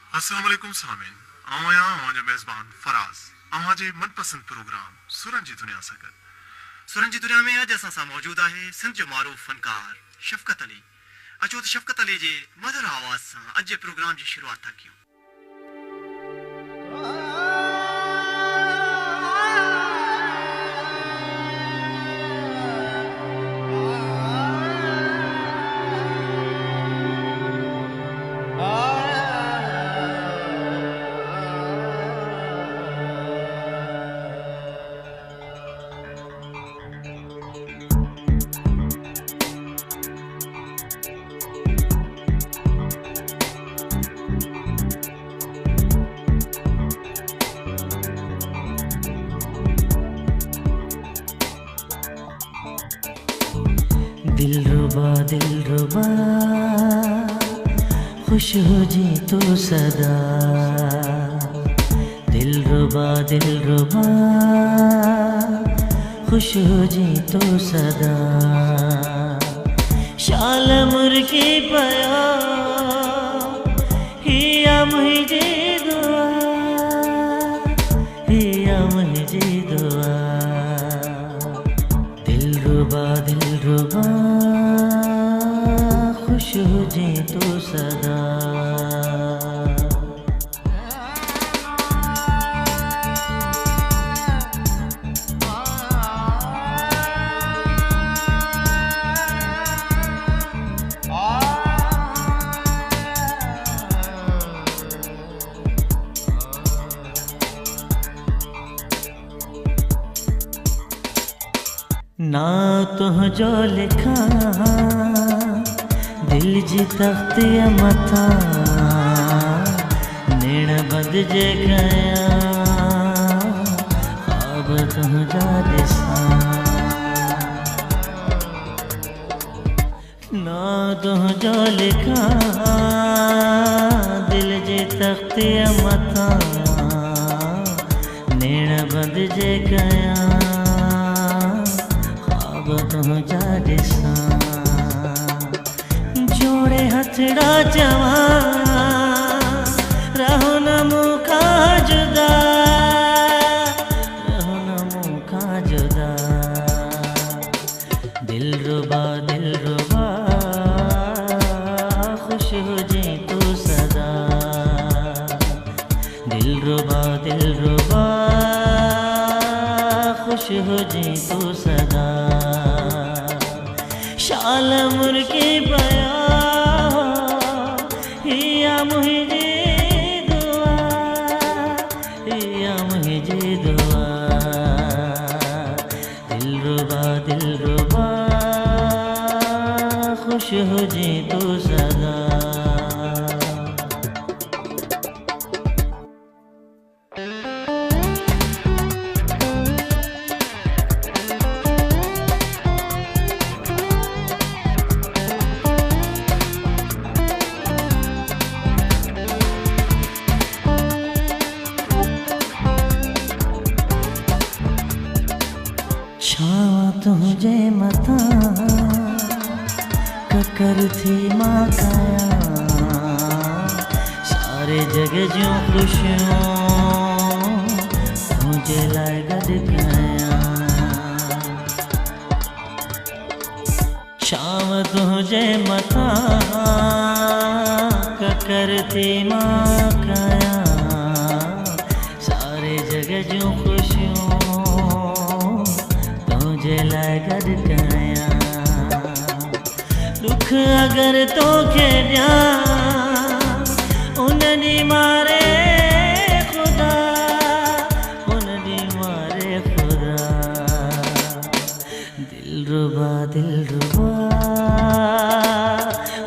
अस्सलाम वालेकुम सामीन आया जो मेज़बान फराज जे मनपसंद प्रोग्राम सुरन जी दुनिया सगत सुरन जी दुनिया में अज असा मौजूद है सिंध जो मारूफ फनकार शफकत अली। अचो तो शफकत अली जे मधुर आवाज़ से अज प्रोग्राम की शुरुआत था क्यों। दिलरुबा खुश हो जी तो सदा। दिलरुबा खुश हो जी तो सदा। शाल मुर्गी पया हिया मुझे दुआ, हिया मुझे दुआ। दिलरुबा खुश हो जी तो सदा। ना तुझो लिखा दिल जी तख्त मथा नेण बद जे गया ख्वाब तुझा दिसा। ना तुझो लिखा दिल जी तख्त मथा नेण बद जे गया तुझा दिसा। जोड़े हथड़ा जवा रहो न मुखा जुदा, रहो न मुखा जुदा। दिलरुबा खुश हो जी तू सदा। दिलरुबा खुश हो जी तू सदा। शाल मुर्गी पया हिया मुझे दुआ, हिया मुझे दुआ। दिलरुबा खुश हो जी तू सदा। छावा तुझे मथा ककर थी माँ काया सारे जग जो खुशियों मुझे लाए गद काया। शाम तुझे मथा ककर थी माँ काया सारे जग जो खुशियों लगद गया। दुख अगर तो खेड़ा उननी मारे खुदा, उननी मारे खुदा। दिलरुबा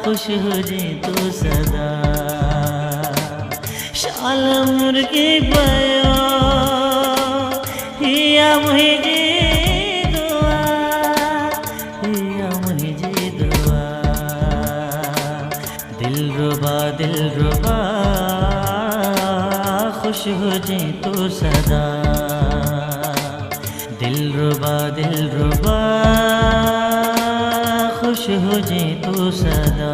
खुश हो जी तू सदा। शाल मुर्गी पयो हिया मुझे दिलरुबा खुश हो जी तू सदा। दिलरुबा खुश हो जी तू सदा।